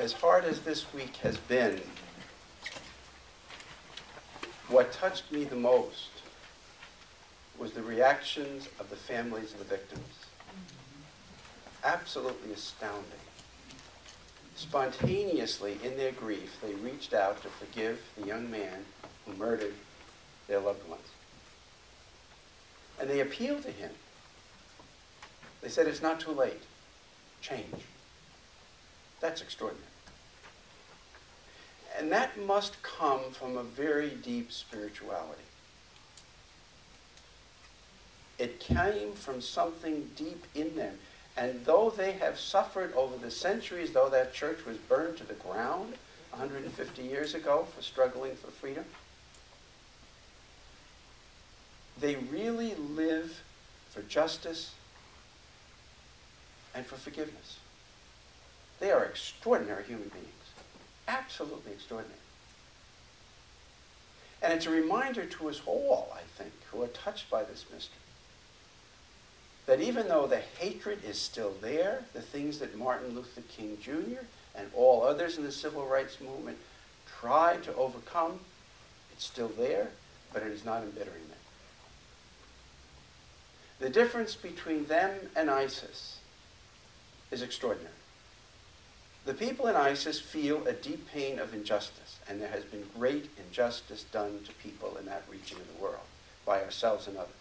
as hard as this week has been, what touched me the most was the reactions of the families of the victims. Absolutely astounding. Spontaneously, in their grief, they reached out to forgive the young man who murdered their loved ones. And they appealed to him. They said, it's not too late. Change. That's extraordinary. And that must come from a very deep spirituality. It came from something deep in them. And though they have suffered over the centuries, though that church was burned to the ground 150 years ago for struggling for freedom, they really live for justice and for forgiveness. They are extraordinary human beings. Absolutely extraordinary. And it's a reminder to us all, I think, who are touched by this mystery, that even though the hatred is still there, the things that Martin Luther King Jr. and all others in the civil rights movement tried to overcome, it's still there, but it is not embittering them. The difference between them and ISIS is extraordinary. The people in ISIS feel a deep pain of injustice, and there has been great injustice done to people in that region of the world by ourselves and others.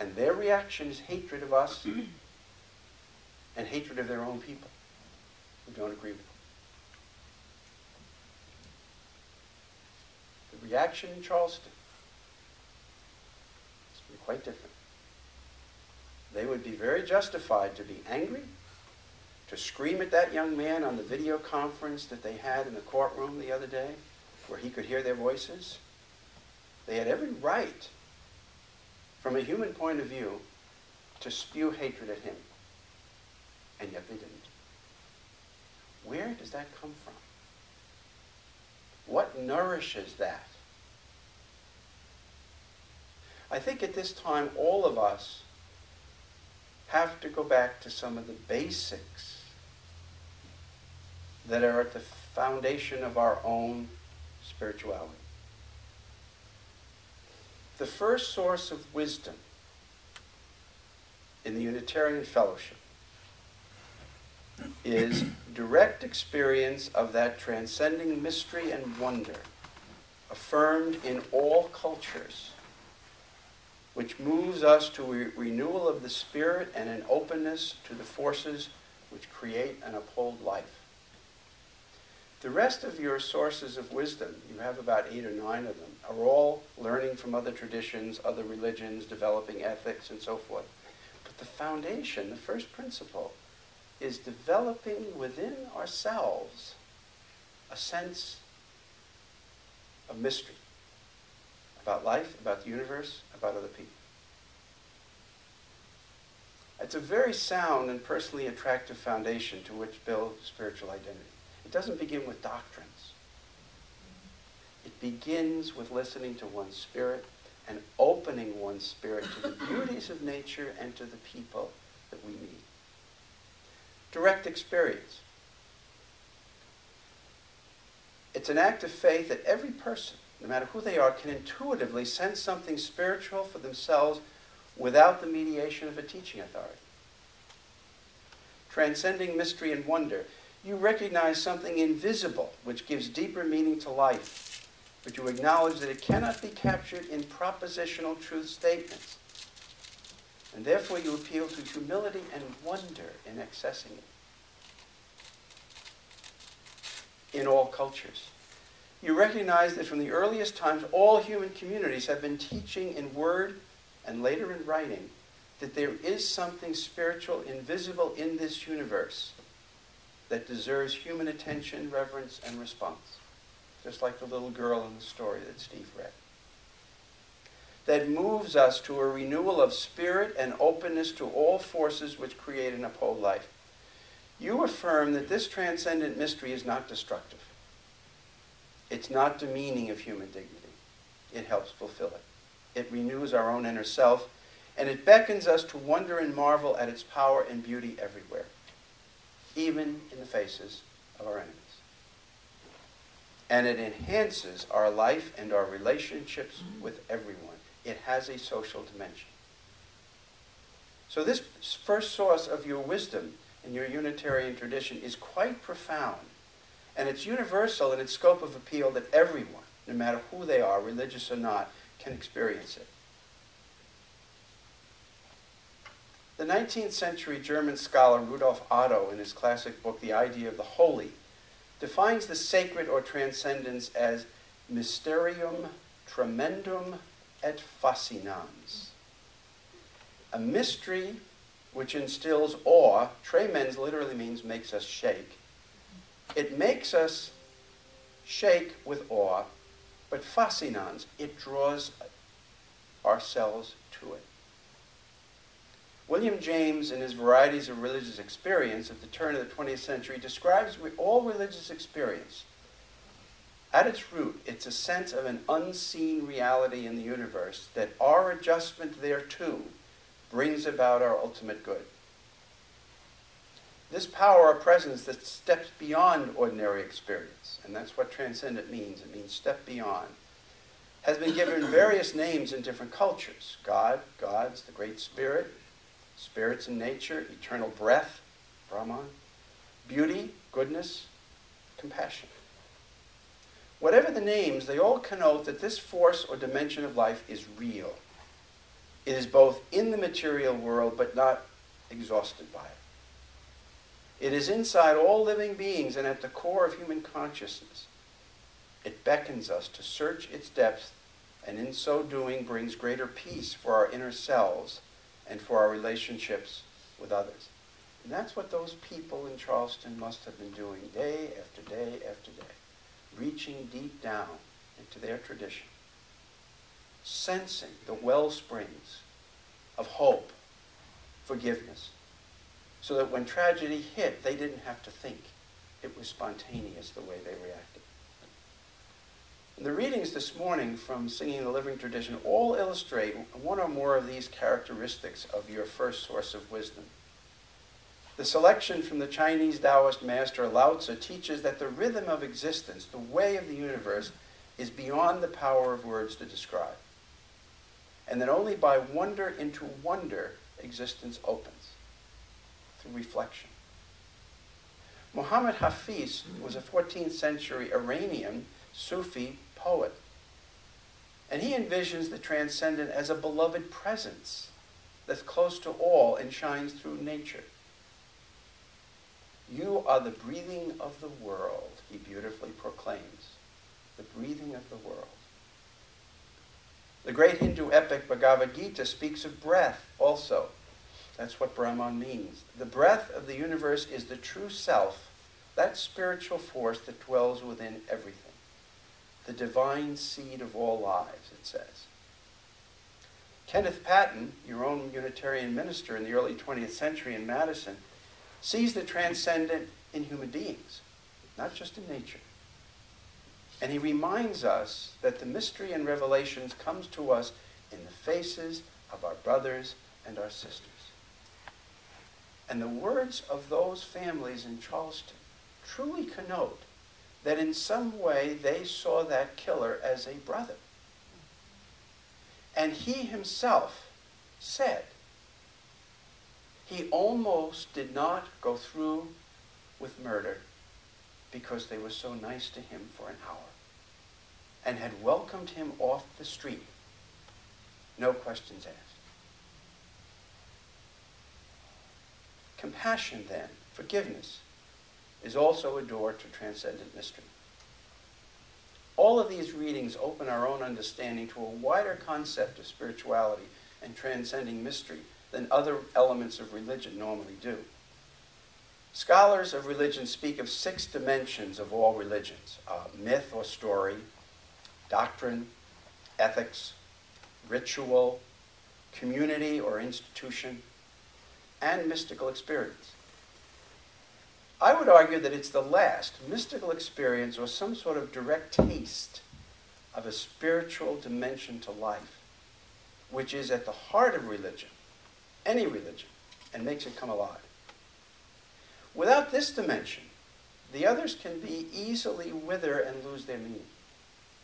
And their reaction is hatred of us and hatred of their own people who don't agree with them. The reaction in Charleston has been quite different. They would be very justified to be angry, to scream at that young man on the video conference that they had in the courtroom the other day, where he could hear their voices. They had every right, from a human point of view, to spew hatred at him. And yet they didn't. Where does that come from? What nourishes that? I think at this time all of us have to go back to some of the basics that are at the foundation of our own spirituality. The first source of wisdom in the Unitarian Fellowship is direct experience of that transcending mystery and wonder affirmed in all cultures, which moves us to a renewal of the spirit and an openness to the forces which create and uphold life. The rest of your sources of wisdom, you have about 8 or 9 of them, are all learning from other traditions, other religions, developing ethics, and so forth. But the foundation, the first principle, is developing within ourselves a sense of mystery about life, about the universe, about other people. It's a very sound and personally attractive foundation to which build spiritual identity. It doesn't begin with doctrines. It begins with listening to one's spirit and opening one's spirit to the beauties of nature and to the people that we meet. Direct experience. It's an act of faith that every person, no matter who they are, can intuitively sense something spiritual for themselves without the mediation of a teaching authority. Transcending mystery and wonder. You recognize something invisible which gives deeper meaning to life, but you acknowledge that it cannot be captured in propositional truth statements. And therefore you appeal to humility and wonder in accessing it. In all cultures. You recognize that from the earliest times, all human communities have been teaching in word and later in writing that there is something spiritual, invisible in this universe that deserves human attention, reverence, and response. Just like the little girl in the story that Steve read. That moves us to a renewal of spirit and openness to all forces which create and uphold life. You affirm that this transcendent mystery is not destructive. It's not demeaning of human dignity. It helps fulfill it. It renews our own inner self, and it beckons us to wonder and marvel at its power and beauty everywhere, even in the faces of our enemies. And it enhances our life and our relationships with everyone. It has a social dimension. So this first source of your wisdom in your Unitarian tradition is quite profound. And it's universal in its scope of appeal that everyone, no matter who they are, religious or not, can experience it. The 19th century German scholar Rudolf Otto, in his classic book, The Idea of the Holy, defines the sacred or transcendence as mysterium tremendum et fascinans. A mystery which instills awe. Tremens literally means makes us shake. It makes us shake with awe, but fascinans, it draws ourselves to it. William James, in his Varieties of Religious Experience at the turn of the 20th century, describes all religious experience. At its root, it's a sense of an unseen reality in the universe that our adjustment thereto brings about our ultimate good. This power or presence that steps beyond ordinary experience, and that's what transcendent means. It means step beyond, has been given various names in different cultures. God, gods, the Great Spirit, spirits in nature, eternal breath, Brahman, beauty, goodness, compassion. Whatever the names, they all connote that this force or dimension of life is real. It is both in the material world but not exhausted by it. It is inside all living beings and at the core of human consciousness. It beckons us to search its depth, and in so doing brings greater peace for our inner selves and for our relationships with others. And that's what those people in Charleston must have been doing day after day after day, reaching deep down into their tradition, sensing the well springs of hope, forgiveness, so that when tragedy hit, they didn't have to think. It was spontaneous the way they reacted. And the readings this morning from Singing the Living Tradition all illustrate one or more of these characteristics of your first source of wisdom. The selection from the Chinese Taoist master Lao Tzu teaches that the rhythm of existence, the way of the universe, is beyond the power of words to describe. And that only by wonder into wonder existence opens, through reflection. Muhammad Hafiz was a 14th century Iranian Sufi poet. And he envisions the transcendent as a beloved presence that's close to all and shines through nature. You are the breathing of the world, he beautifully proclaims. The breathing of the world. The great Hindu epic Bhagavad Gita speaks of breath also. That's what Brahman means. The breath of the universe is the true self, that spiritual force that dwells within everything. The divine seed of all lives, it says. Kenneth Patton, your own Unitarian minister in the early 20th century in Madison, sees the transcendent in human beings, not just in nature. And he reminds us that the mystery and revelations comes to us in the faces of our brothers and our sisters. And the words of those families in Charleston truly connote that in some way they saw that killer as a brother. And he himself said he almost did not go through with murder because they were so nice to him for an hour and had welcomed him off the street. No questions asked. Compassion, then, forgiveness, is also a door to transcendent mystery. All of these readings open our own understanding to a wider concept of spirituality and transcending mystery than other elements of religion normally do. Scholars of religion speak of 6 dimensions of all religions: myth or story, doctrine, ethics, ritual, community or institution, and mystical experience. I would argue that it's the last, mystical experience, or some sort of direct taste of a spiritual dimension to life, which is at the heart of religion, any religion, and makes it come alive. Without this dimension, the others can be easily wither and lose their meaning.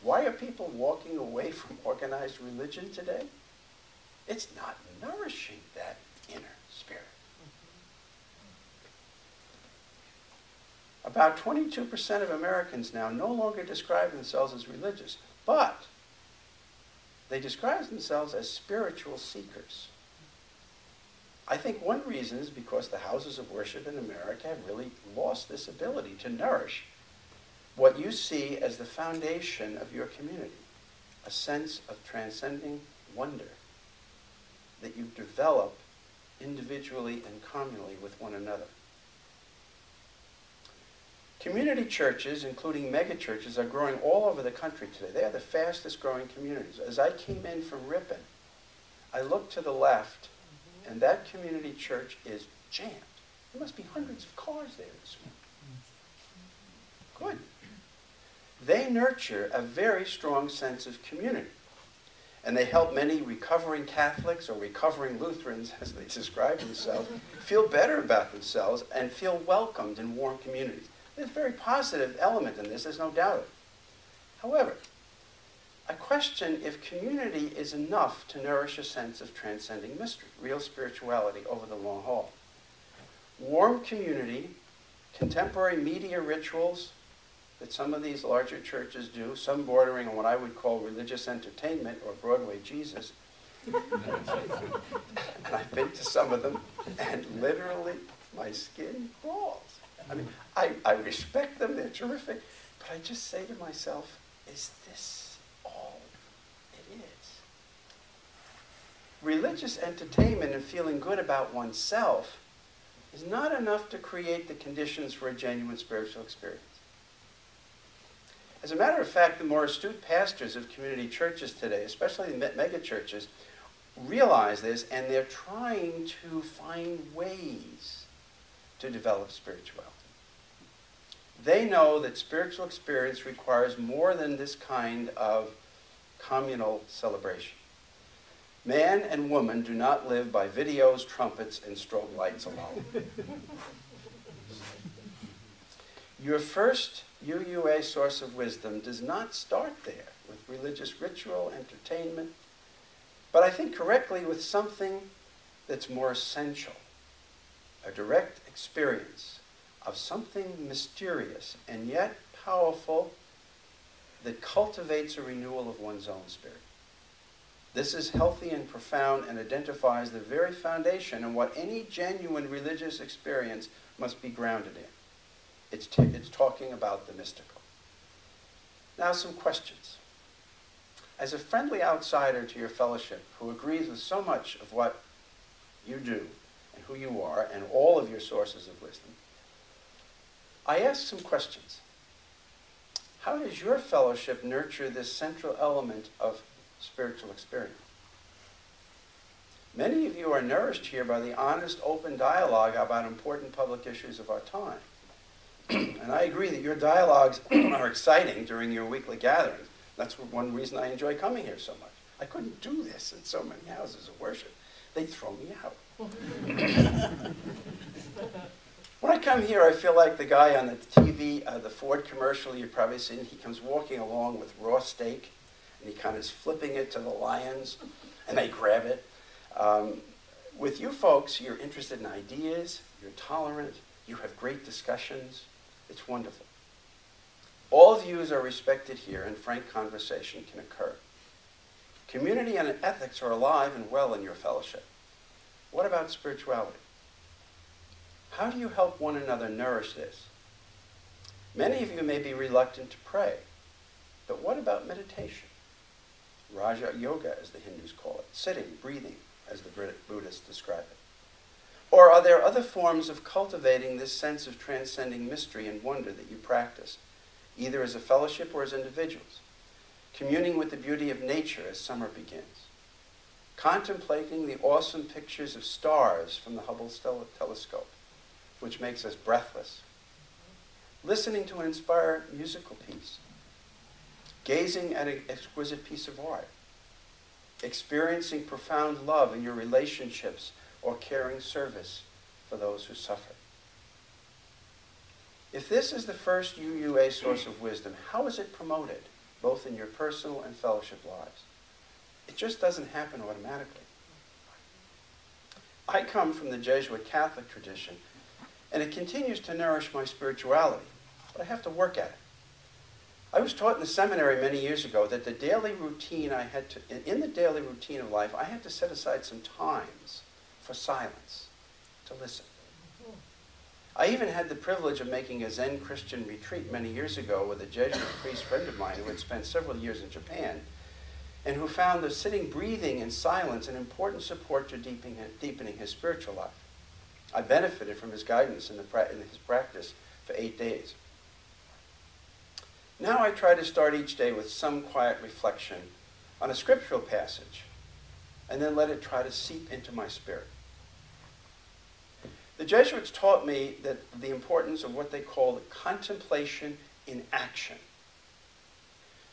Why are people walking away from organized religion today? It's not nourishing that inner spirit. About 22% of Americans now no longer describe themselves as religious, but they describe themselves as spiritual seekers. I think one reason is because the houses of worship in America have really lost this ability to nourish what you see as the foundation of your community, a sense of transcending wonder that you develop individually and communally with one another. Community churches, including megachurches, are growing all over the country today. They are the fastest growing communities. As I came in from Ripon, I looked to the left, and that community church is jammed. There must be hundreds of cars there this morning. Good. They nurture a very strong sense of community. And they help many recovering Catholics or recovering Lutherans, as they describe themselves, feel better about themselves and feel welcomed in warm communities. There's a very positive element in this, there's no doubt. However, I question if community is enough to nourish a sense of transcending mystery, real spirituality over the long haul. Warm community, contemporary media rituals that some of these larger churches do, some bordering on what I would call religious entertainment or Broadway Jesus. And I've been to some of them, and literally my skin crawls. I mean, I respect them, they're terrific, but I just say to myself, is this all it is? Religious entertainment and feeling good about oneself is not enough to create the conditions for a genuine spiritual experience. As a matter of fact, the more astute pastors of community churches today, especially the mega churches, realize this, and they're trying to find ways to develop spirituality. They know that spiritual experience requires more than this kind of communal celebration. Man and woman do not live by videos, trumpets, and strobe lights alone. Your first UUA source of wisdom does not start there with religious ritual, entertainment, but I think correctly with something that's more essential, a direct experience of something mysterious and yet powerful that cultivates a renewal of one's own spirit. This is healthy and profound and identifies the very foundation of what any genuine religious experience must be grounded in. It's talking about the mystical. Now, some questions. As a friendly outsider to your fellowship who agrees with so much of what you do and who you are and all of your sources of wisdom, I ask some questions. How does your fellowship nurture this central element of spiritual experience? Many of you are nourished here by the honest, open dialogue about important public issues of our time. And I agree that your dialogues are exciting during your weekly gatherings. That's one reason I enjoy coming here so much. I couldn't do this in so many houses of worship. They'd throw me out. When I come here, I feel like the guy on the TV, the Ford commercial you've probably seen. He comes walking along with raw steak, and he kind of is flipping it to the lions, and they grab it. With you folks, you're interested in ideas, you're tolerant, you have great discussions. It's wonderful. All views are respected here, and frank conversation can occur. Community and ethics are alive and well in your fellowship. What about spirituality? How do you help one another nourish this? Many of you may be reluctant to pray, but what about meditation? Raja Yoga, as the Hindus call it, sitting, breathing, as the Buddhists describe it. Or are there other forms of cultivating this sense of transcending mystery and wonder that you practice, either as a fellowship or as individuals? Communing with the beauty of nature as summer begins. Contemplating the awesome pictures of stars from the Hubble telescope, which makes us breathless. Listening to an inspired musical piece. Gazing at an exquisite piece of art. Experiencing profound love in your relationships or caring service for those who suffer. If this is the first UUA source of wisdom, how is it promoted, both in your personal and fellowship lives? It just doesn't happen automatically. I come from the Jesuit Catholic tradition, and it continues to nourish my spirituality, but I have to work at it. I was taught in the seminary many years ago that in the daily routine of life, I had to set aside some times for silence, to listen. I even had the privilege of making a Zen Christian retreat many years ago with a Jesuit priest friend of mine who had spent several years in Japan, and who found the sitting, breathing in silence an important support to deepening his spiritual life. I benefited from his guidance in his practice for 8 days. Now I try to start each day with some quiet reflection on a scriptural passage, and then let it try to seep into my spirit. The Jesuits taught me that the importance of what they call the contemplation in action,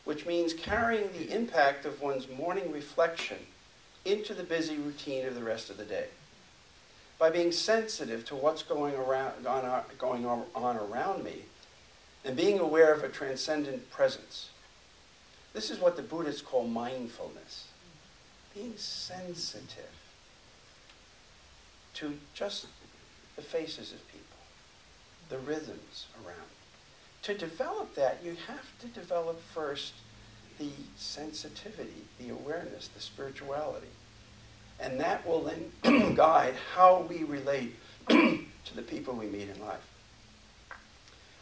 which means carrying the impact of one's morning reflection into the busy routine of the rest of the day. By being sensitive to what's going on around me, and being aware of a transcendent presence. This is what the Buddhists call mindfulness. Being sensitive to just the faces of people, the rhythms around. To develop that, you have to develop first the sensitivity, the awareness, the spirituality. And that will then guide how we relate to the people we meet in life.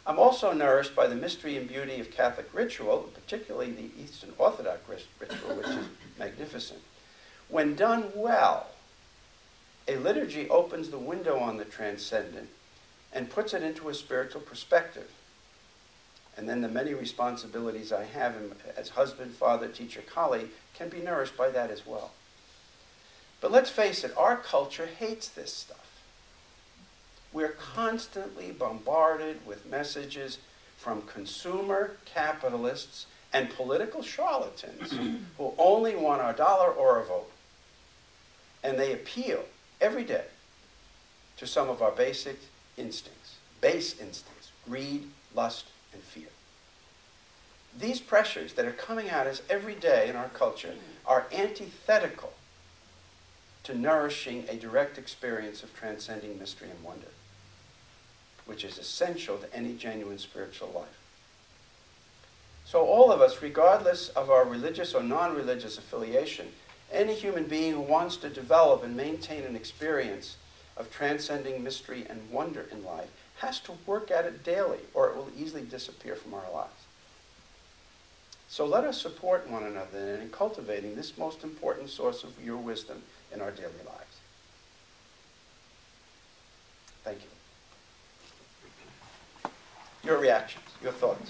I'm also nourished by the mystery and beauty of Catholic ritual, particularly the Eastern Orthodox ritual, which is magnificent. When done well, a liturgy opens the window on the transcendent and puts it into a spiritual perspective. And then the many responsibilities I have as husband, father, teacher, colleague can be nourished by that as well. But let's face it, our culture hates this stuff. We're constantly bombarded with messages from consumer capitalists and political charlatans who only want a dollar or a vote. And they appeal every day to some of our base instincts, greed, lust, and fear. These pressures that are coming at us every day in our culture are antithetical to nourishing a direct experience of transcending mystery and wonder, which is essential to any genuine spiritual life. So all of us, regardless of our religious or non-religious affiliation, any human being who wants to develop and maintain an experience of transcending mystery and wonder in life has to work at it daily, or it will easily disappear from our lives. So let us support one another in cultivating this most important source of your wisdom in our daily lives. Thank you. Your reactions, your thoughts.